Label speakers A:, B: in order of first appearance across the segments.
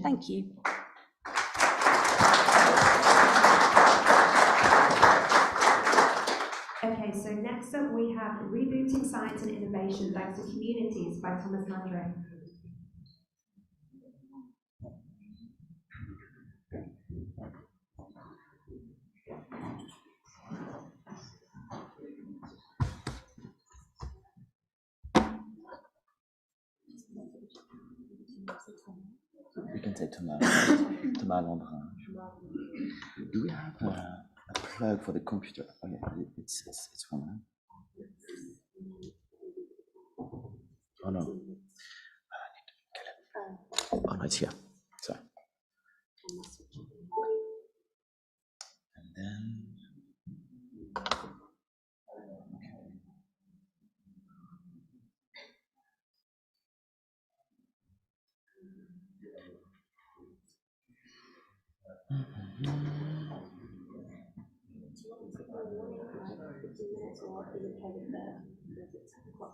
A: Thank you.
B: Okay, so next up we have Rebooting Science and Innovation Thanks to Communities by Thomas Landrain.
C: You can say Thomas Landrain. Do we have a plug for the computer? Oh yeah, it's one. Huh? Oh no. Oh no, it's here. Sorry. And then.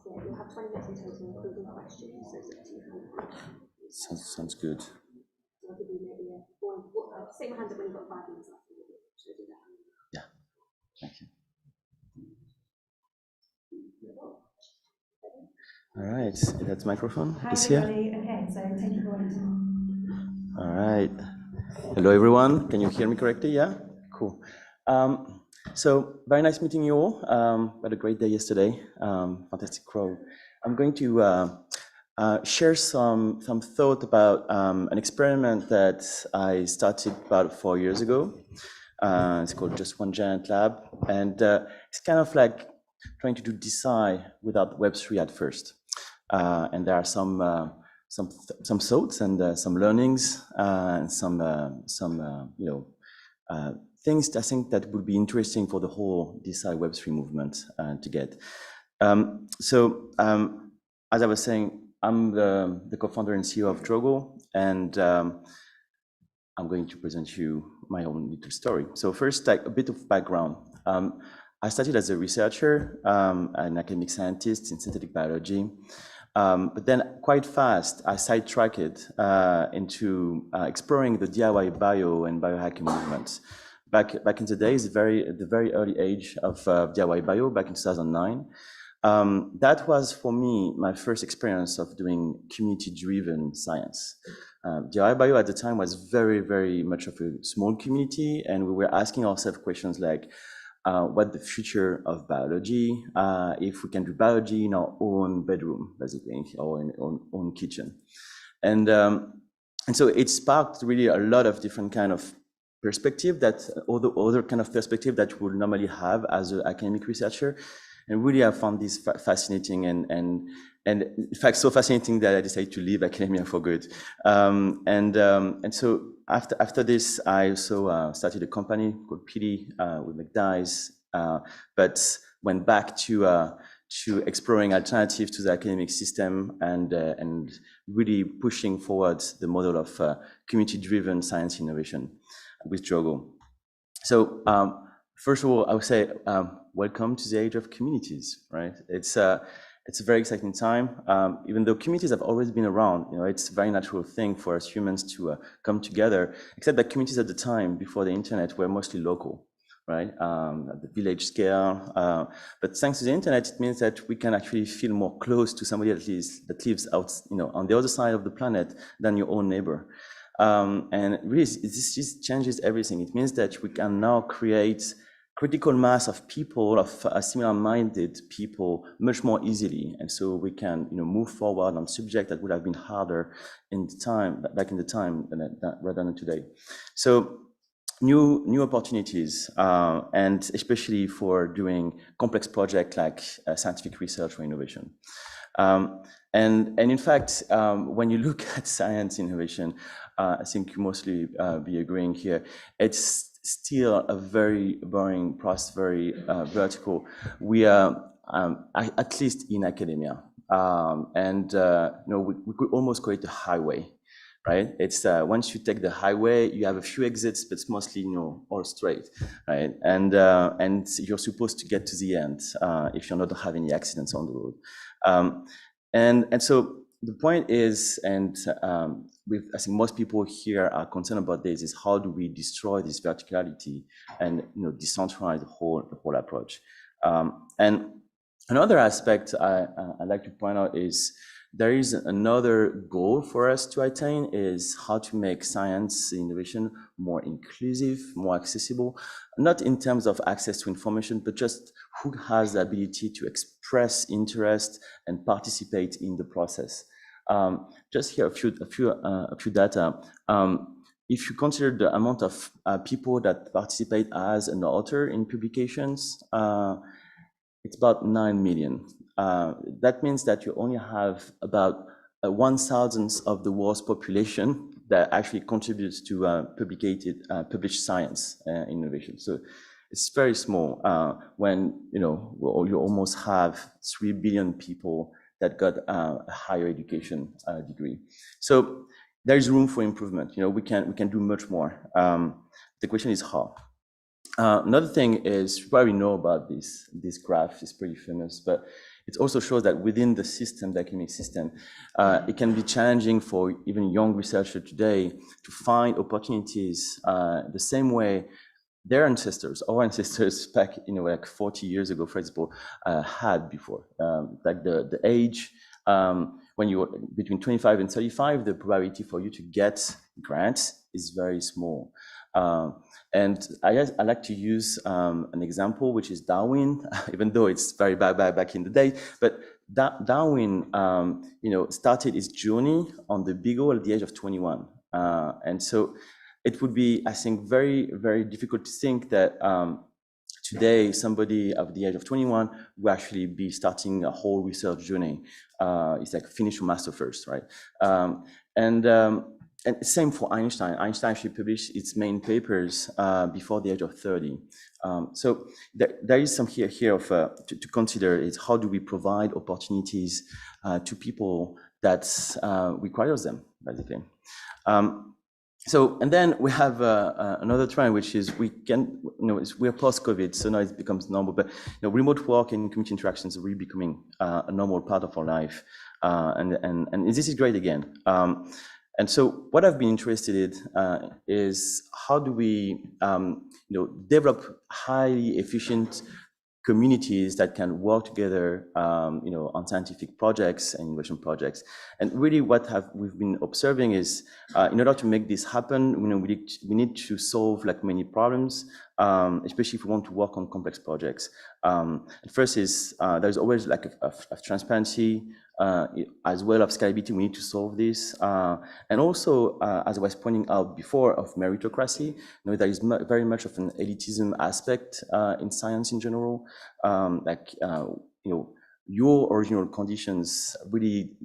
B: You'll have 20 minutes in total, including questions.
C: Sounds good.
B: So I'll give you maybe say my hand up when you've got 5 minutes left. Should I do that?
C: Yeah, thank you. All right, that's microphone.
B: Hi,
C: is here.
B: Okay, so take it away.
C: All right. Hello, everyone. Can you hear me correctly? Yeah? Cool. So very nice meeting you all. Had a great day yesterday. Fantastic crowd. I'm going to share some thought about an experiment that I started about 4 years ago. It's called Just One Giant Lab, and it's kind of like trying to do DeSci without Web3 at first. And there are some thoughts and some learnings and some things I think that would be interesting for the whole DeSci Web3 movement to get. As I was saying, I'm the co-founder and CEO of Drogo, and I'm going to present you my own little story. So first, like a bit of background. I started as a researcher, an academic scientist in synthetic biology. But then quite fast, I sidetracked into exploring the DIY bio and biohacking movements. Back in the days, the very early age of DIY bio, back in 2009. That was for me my first experience of doing community-driven science. DIY bio at the time was very, very much of a small community, and we were asking ourselves questions like, what the future of biology, if we can do biology in our own bedroom, basically, or in our own kitchen. And so it sparked really a lot of different kind of perspective that other kind of perspective that you would normally have as an academic researcher. And really I found this fascinating and in fact so fascinating that I decided to leave academia for good. And so after this, I also started a company called PD with McDyes, but went back to exploring alternatives to the academic system and really pushing forward the model of community-driven science innovation with Drogo. So first of all, I would say welcome to the age of communities, right? It's a very exciting time. Even though communities have always been around, it's a very natural thing for us humans to come together, except that communities at the time, before the internet, were mostly local, right? At the village scale. But thanks to the internet, it means that we can actually feel more close to somebody that lives out, on the other side of the planet than your own neighbor. And really, this just changes everything. It means that we can now create critical mass of people, of similar-minded people, much more easily, and so we can, move forward on subjects that would have been harder back in the time, rather than today. So, new opportunities, and especially for doing complex projects like scientific research or innovation. And in fact, when you look at science innovation, I think you mostly be agreeing here, it's still a very boring process, very vertical. We are, at least in academia, we could almost call it a highway, right? It's once you take the highway, you have a few exits, but it's mostly all straight, right? And you're supposed to get to the end if you're not having any accidents on the road. And so the point is, and I think most people here are concerned about this, is how do we destroy this verticality and decentralize the whole approach. And another aspect I'd like to point out is there is another goal for us to attain, is how to make science innovation more inclusive, more accessible, not in terms of access to information, but just who has the ability to express interest and participate in the process. Just here a few data. If you consider the amount of people that participate as an author in publications, it's about 9 million. That means that you only have about 1/1000th of the world's population that actually contributes to published science innovation. So it's very small when you almost have 3 billion people that got a higher education degree. So there is room for improvement. We can do much more. The question is how. Another thing is, you probably know about this graph, is pretty famous, but it also shows that within the system, the academic system, it can be challenging for even young researchers today to find opportunities the same way their ancestors, our ancestors back, like 40 years ago, for example, had before. Like the age, when you were between 25 and 35, the probability for you to get grants is very small. And I like to use an example, which is Darwin, even though it's very bad back in the day. But Darwin, started his journey on the Beagle at the age of 21. And so it would be, I think, very, very difficult to think that today somebody of the age of 21 will actually be starting a whole research journey. It's like finish your master first, right? And same for Einstein. Einstein actually published its main papers before the age of 30. So there is some here of to consider is how do we provide opportunities to people that requires them, basically. And then we have another trend, which is we're post-COVID, so now it becomes normal. But remote work and community interactions are really becoming a normal part of our life, and this is great again. And so what I've been interested in is how do we develop highly efficient communities that can work together on scientific projects and innovation projects. And really what we've been observing is in order to make this happen, we need to solve like many problems, especially if we want to work on complex projects. First is there's always like a transparency, as well of scalability. We need to solve this, and also as I was pointing out before, of meritocracy. There is very much of an elitism aspect in science in general. Your original conditions really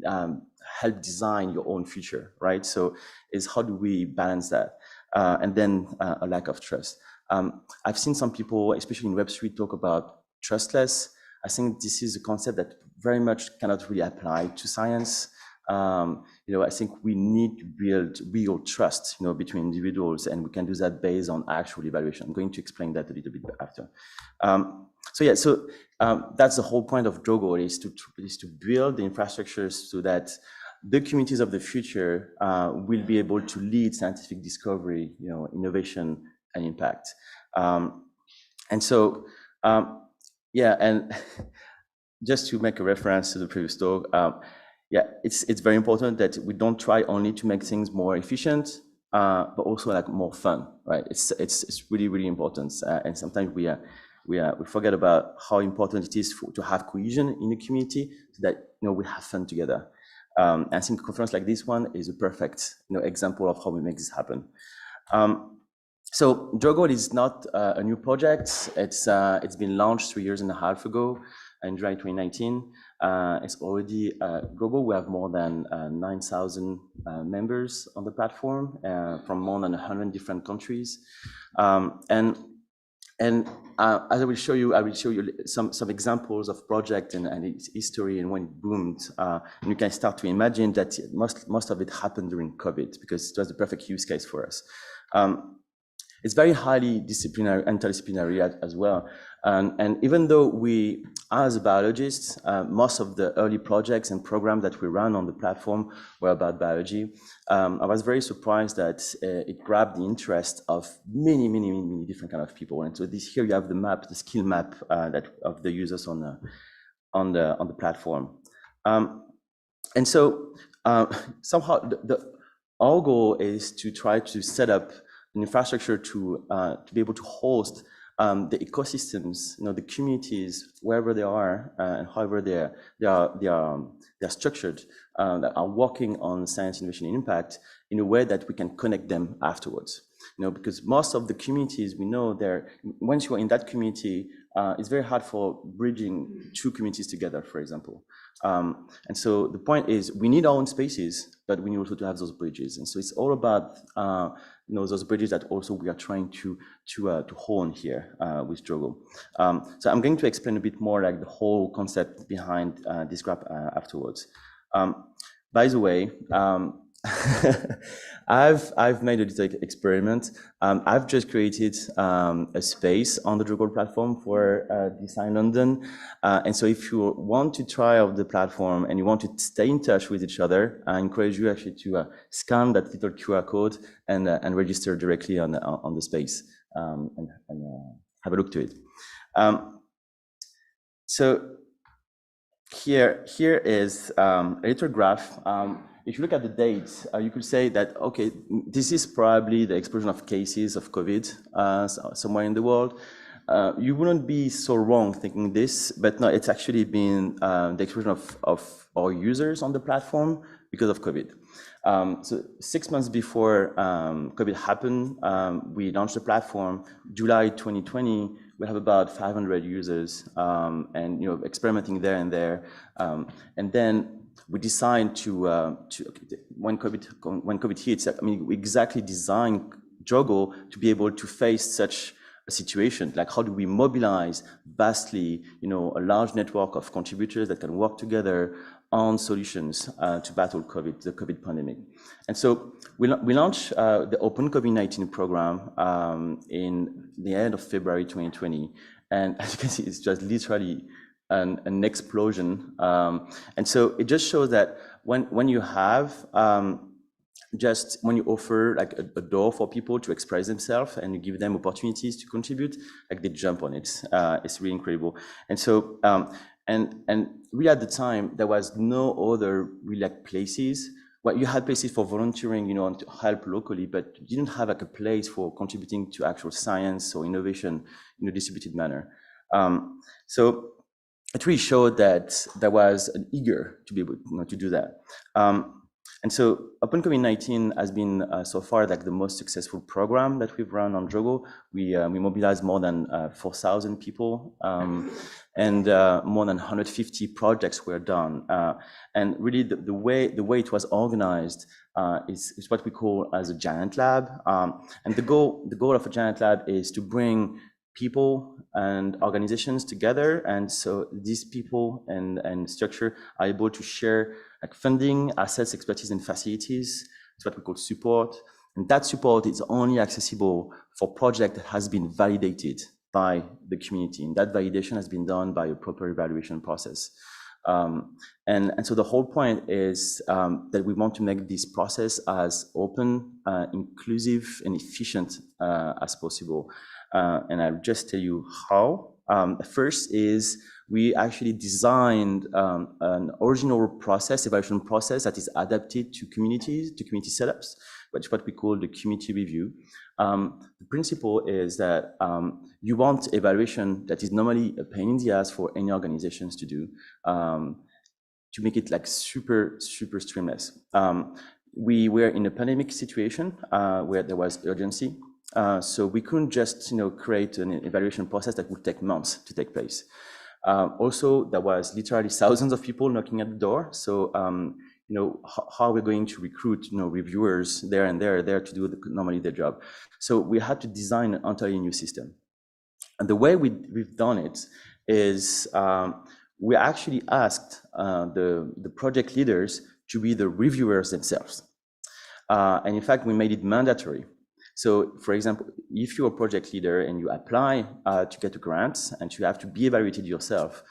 C: help design your own future, right? So is how do we balance that? And then a lack of trust. I've seen some people, especially in Web3, talk about trustless. I think this is a concept that very much cannot really apply to science. I think we need to build real trust, between individuals, and we can do that based on actual evaluation. I'm going to explain that a little bit after. That's the whole point of Drogo, is to build the infrastructures so that the communities of the future will be able to lead scientific discovery, innovation and impact. And just to make a reference to the previous talk, it's very important that we don't try only to make things more efficient, but also like more fun, right? It's really, really important, and sometimes we forget about how important it is to have cohesion in the community, so that we have fun together. I think a conference like this one is a perfect example of how we make this happen. So Drogo is not a new project. It's been launched 3.5 years ago in July 2019. It's already global. We have more than 9,000 members on the platform from more than 100 different countries. As I will show you some examples of project and its history and when it boomed. And you can start to imagine that most of it happened during COVID, because it was the perfect use case for us. It's very highly interdisciplinary as well. And even though we, as biologists, most of the early projects and programs that we ran on the platform were about biology, I was very surprised that it grabbed the interest of many, many, many different kind of people. And so here you have the map, the skill map of the users on the platform. And so somehow our goal is to try to set up an infrastructure to be able to host the ecosystems, the communities, wherever they are and however they are structured, that are working on science, innovation, and impact in a way that we can connect them afterwards. Because most of the communities we know, once you are in that community, it's very hard for bridging two communities together, for example. And so the point is, we need our own spaces, but we need also to have those bridges. And so it's all about those bridges that also we are trying to hone here with Drogo. So I'm going to explain a bit more like the whole concept behind this graph afterwards. By the way, I've made a little experiment. I've just created a space on the Drupal platform for Design London. And so if you want to try out the platform and you want to stay in touch with each other, I encourage you actually to scan that little QR code and register directly on the space and have a look to it. So here is a little graph. If you look at the dates, you could say that, okay, this is probably the explosion of cases of COVID somewhere in the world. You wouldn't be so wrong thinking this, but no, it's actually been the explosion of our users on the platform because of COVID. So 6 months before COVID happened, we launched the platform. July 2020, we have about 500 users and experimenting there and there. And then we decided to when COVID hits, I mean, we exactly designed Drogo to be able to face such a situation. Like, how do we mobilize vastly, a large network of contributors that can work together on solutions to battle COVID, the COVID pandemic. And so we launched the Open COVID-19 program in the end of February 2020. And as you can see, it's just literally an explosion. And so it just shows that when you have, when you offer like a door for people to express themselves and you give them opportunities to contribute, like they jump on it. It's really incredible. And so, and really at the time, there was no other really like places. Well, you had places for volunteering, and to help locally, but you didn't have like a place for contributing to actual science or innovation in a distributed manner. So it really showed that there was an eager to be able to do that. And so Open COVID-19 has been so far like the most successful program that we've run on Drogo. We mobilized more than 4,000 people and more than 150 projects were done. And really the way it was organized is what we call as a giant lab. And the goal of a giant lab is to bring people and organizations together, and so these people and structure are able to share like funding, assets, expertise, and facilities. It's what we call support, and that support is only accessible for project that has been validated by the community, and that validation has been done by a proper evaluation process. And so the whole point is that we want to make this process as open, inclusive, and efficient as possible. And I'll just tell you how. First is we actually designed an original process, evaluation process that is adapted to communities, to community setups, which is what we call the community review. The principle is that you want evaluation that is normally a pain in the ass for any organizations to do, to make it like super streamless. We were in a pandemic situation where there was urgency. So we couldn't just create an evaluation process that would take months to take place. Also, there was literally thousands of people knocking at the door. So how are we going to recruit reviewers there and there to do normally their job? So we had to design an entirely new system. And the way we've done it is we actually asked the project leaders to be the reviewers themselves. And in fact, we made it mandatory. So for example, if you're a project leader and you apply to get a grant and you have to be evaluated yourself,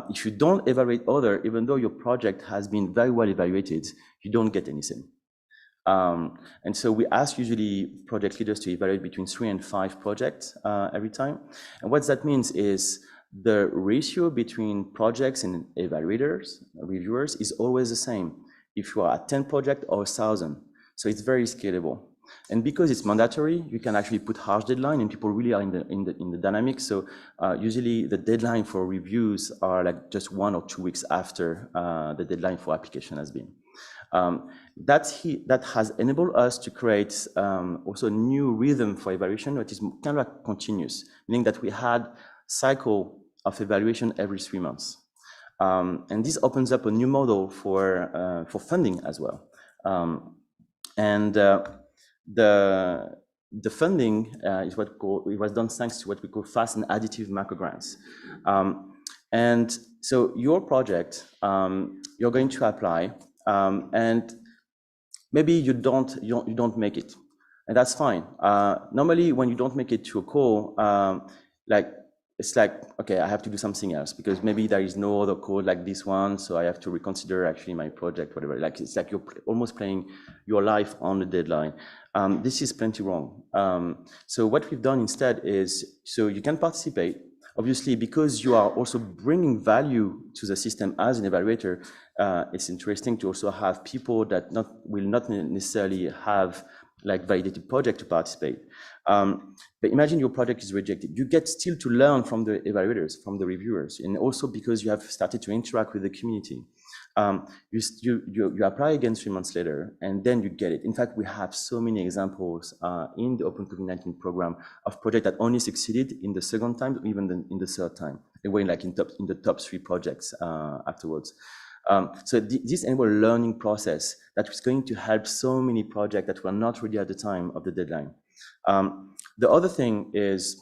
C: if you don't evaluate other, even though your project has been very well evaluated, you don't get anything. And so we ask usually project leaders to evaluate between 3 and 5 projects every time. And what that means is the ratio between projects and evaluators, reviewers, is always the same if you are at 10 projects or 1,000. So it's very scalable. And because it's mandatory, you can actually put harsh deadline, and people really are in the dynamic. So usually the deadline for reviews are like just 1 or 2 weeks after the deadline for application has been. That has enabled us to create also a new rhythm for evaluation, which is kind of like continuous, meaning that we had cycle of evaluation every 3 months. And this opens up a new model for funding as well. The funding is it was done thanks to what we call fast and additive macro grants. And so your project, you're going to apply, and maybe you don't make it, and that's fine. Normally, when you don't make it to a call, it's like, okay, I have to do something else because maybe there is no other code like this one, so I have to reconsider actually my project, whatever. Like it's like you're almost playing your life on the deadline. This is plenty wrong. So what we've done instead is, so you can participate. Obviously, because you are also bringing value to the system as an evaluator, it's interesting to also have people that will not necessarily have like validated project to participate. But imagine your project is rejected. You get still to learn from the evaluators, from the reviewers, and also because you have started to interact with the community. You apply again 3 months later, and then you get it. In fact, we have so many examples in the Open COVID-19 program of projects that only succeeded in the second time, or even in the third time. They were like in the top 3 projects afterwards. So this enabled a learning process that was going to help so many projects that were not ready at the time of the deadline. The other thing is,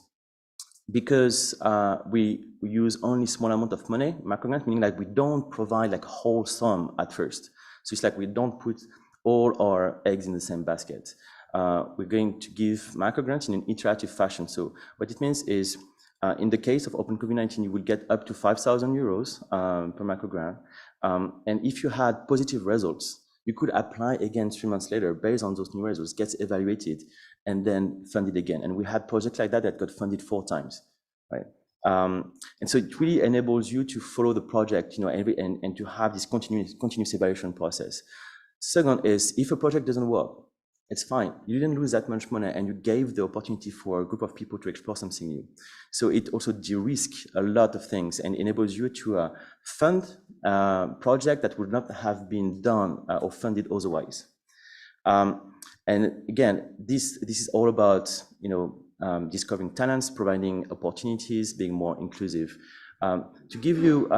C: because we use only small amount of money, macrogrant, meaning like we don't provide like whole sum at first. So it's like we don't put all our eggs in the same basket. We're going to give macrogrants in an iterative fashion. So what it means is, in the case of Open COVID-19, you will get up to 5,000 euros per macrogrant. And if you had positive results, you could apply again 3 months later based on those new results, gets evaluated, and then funded again. And we had projects like that got funded 4 times, right? And so it really enables you to follow the project, and to have this continuous evaluation process. Second is, if a project doesn't work, it's fine. You didn't lose that much money, and you gave the opportunity for a group of people to explore something new. So it also de-risks a lot of things and enables you to fund a project that would not have been done or funded otherwise. And again, this is all about discovering talents, providing opportunities, being more inclusive. To give you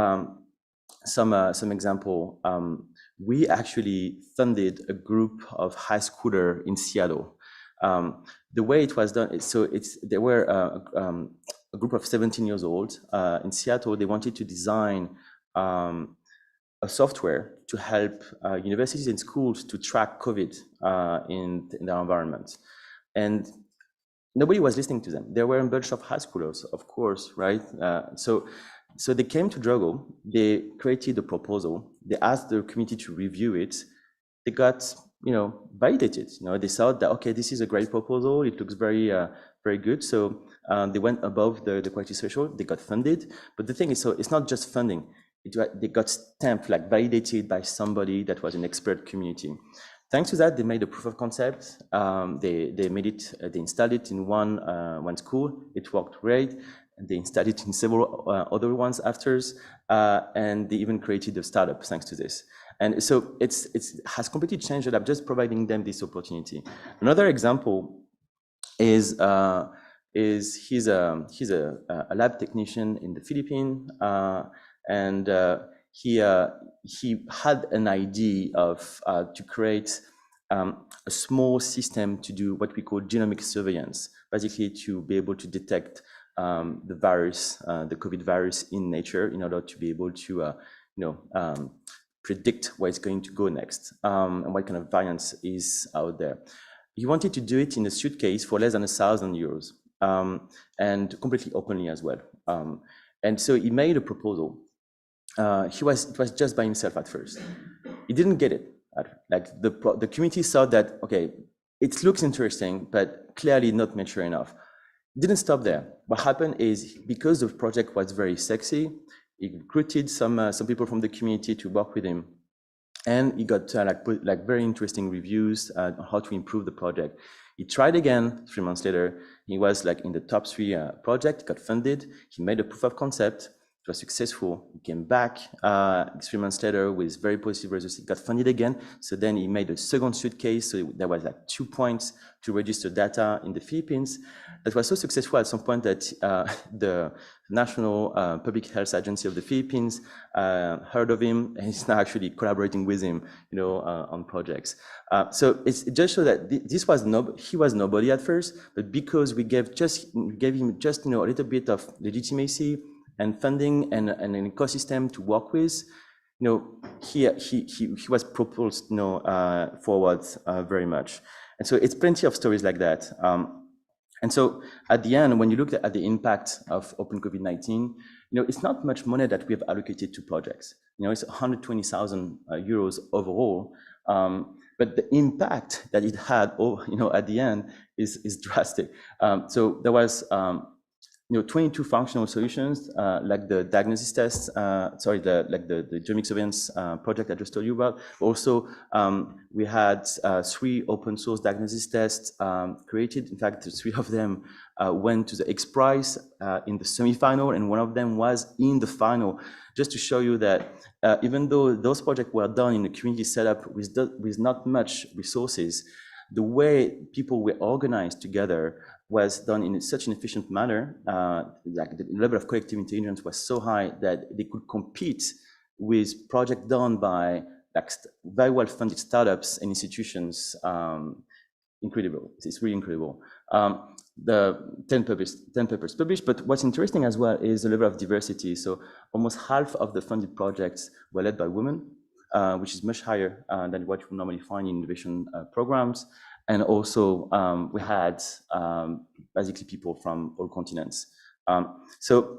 C: some example, we actually funded a group of high schooler in Seattle. The way it was done, there were a group of 17 years old in Seattle. They wanted to design a software to help universities and schools to track COVID in their environment. And nobody was listening to them. There were a bunch of high schoolers, of course, right? So they came to Drogo, they created a proposal, they asked the community to review it, they got, validated. They thought that, okay, this is a great proposal, it looks very, very good. So they went above the quality threshold, they got funded. But the thing is, so it's not just funding, they got stamped, like validated by somebody that was an expert community. Thanks to that, they made a proof of concept. They installed it in one school, it worked great. They installed it in several other ones after, and they even created a startup thanks to this. And so it has completely changed it up, just providing them this opportunity. Another example is he's a lab technician in the Philippines, and he had an idea of to create a small system to do what we call genomic surveillance, basically to be able to detect the virus, the COVID virus in nature, in order to be able to, predict where it's going to go next, and what kind of variance is out there. he wanted to do it in a suitcase for less than €1,000, and completely openly as well. And so he made a proposal. It was just by himself at first. He didn't get it. Like the community thought that, okay, it looks interesting, but clearly not mature enough. It didn't stop there. What happened is, because the project was very sexy, he recruited some people from the community to work with him, and he got very interesting reviews on how to improve the project. He tried again 3 months later. He was in the top 3 project, got funded. He made a proof of concept. It was successful. He came back 3 months later with very positive results. He got funded again. So then he made a second suitcase. So there was 2 points to register data in the Philippines. That was so successful at some point that the National Public Health Agency of the Philippines heard of him, and is now actually collaborating with him, on projects. So it just shows that he was nobody at first, but because we gave him just a little bit of legitimacy and funding and an ecosystem to work with, he was propelled forward very much. And so it's plenty of stories like that. And so at the end, when you look at the impact of Open COVID-19, it's not much money that we have allocated to projects. It's 120,000 euros overall. But the impact that it had, at the end is drastic. So there was 22 functional solutions, like the diagnosis test, the genomic surveillance project I just told you about. Also, we had 3 open source diagnosis tests created. In fact, 3 of them went to the X Prize in the semi-final, and 1 of them was in the final, just to show you that even though those projects were done in a community setup with not much resources, the way people were organized together was done in such an efficient manner. The level of collective intelligence was so high that they could compete with projects done by very well-funded startups and institutions. Incredible. It's really incredible. The 10 papers published, but what's interesting as well is the level of diversity. So almost half of the funded projects were led by women, which is much higher than what you normally find in innovation programs. And also, we had basically people from all continents. So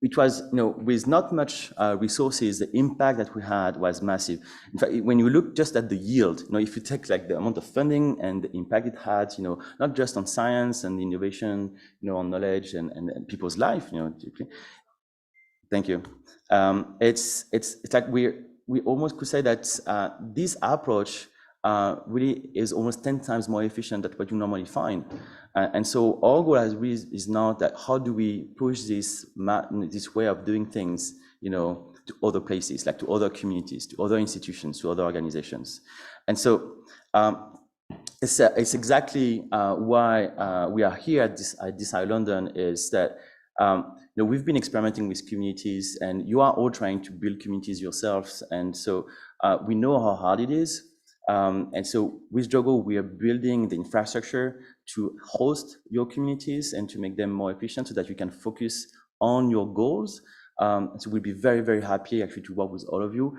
C: it was, with not much resources, the impact that we had was massive. In fact, when you look just at the yield, if you take the amount of funding and the impact it had, not just on science and innovation, on knowledge and people's life, Thank you. It's like we almost could say that this approach really is almost 10 times more efficient than what you normally find. And so our goal is now that how do we push this way of doing things, to other places, like to other communities, to other institutions, to other organizations. And so it's exactly why we are here at DeSci London, is that we've been experimenting with communities, and you are all trying to build communities yourselves. And so we know how hard it is. And so with Jogo, we are building the infrastructure to host your communities and to make them more efficient so that you can focus on your goals. So we'll be very, very happy actually to work with all of you.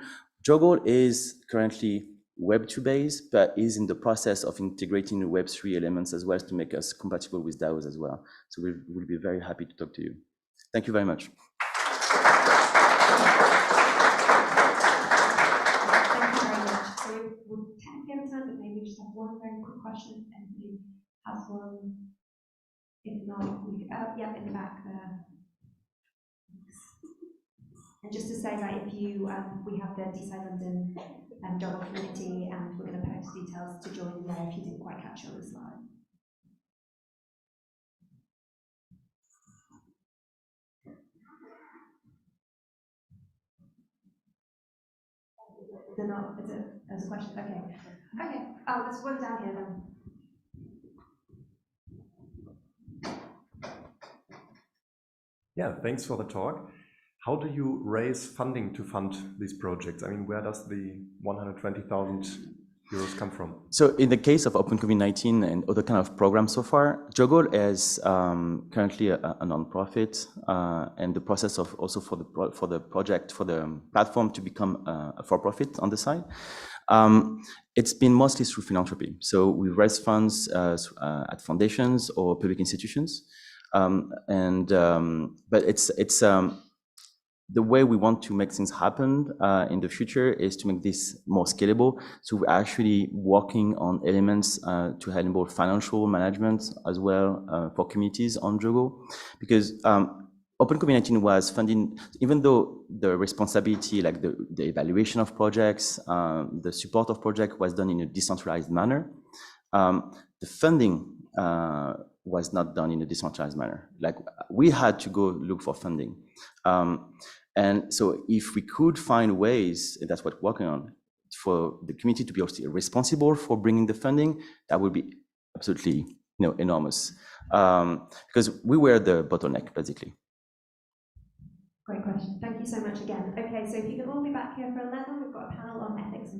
C: Jogo is currently Web2 based, but is in the process of integrating the Web3 elements as well to make us compatible with DAOs as well. So we'll be very happy to talk to you. Thank you very much.
B: But maybe just have one very quick question, and you have one. If not, we yeah, in the back there. And just to say that if you, we have the DeSci London Jogo community, and we're going to post details to join there if you didn't quite catch it on the slide. They're not, there's a question, okay. Okay, oh, there's one down here then.
A: Yeah, thanks for the talk. How do you raise funding to fund these projects? I mean, where does the 120,000 euros come from?
C: So in the case of Open COVID-19 and other kind of programs so far, Jogo is currently a non-profit, and the process of also for the project, for the platform to become a for-profit on the side. It's been mostly through philanthropy. So we raise funds at foundations or public institutions. But it's the way we want to make things happen in the future is to make this more scalable. So we're actually working on elements to enable financial management as well for communities on Drogo, because Open COVID-19 was funding, even though the responsibility, like the evaluation of projects, the support of projects was done in a decentralized manner, the funding was not done in a decentralized manner. Like we had to go look for funding. And so if we could find ways, and that's what we're working on, for the community to be also responsible for bringing the funding, that would be absolutely enormous. Because we were the bottleneck, basically.
B: Great question. Thank you so much again. Okay, so if you can all be back here for 11, we've got a panel on ethics and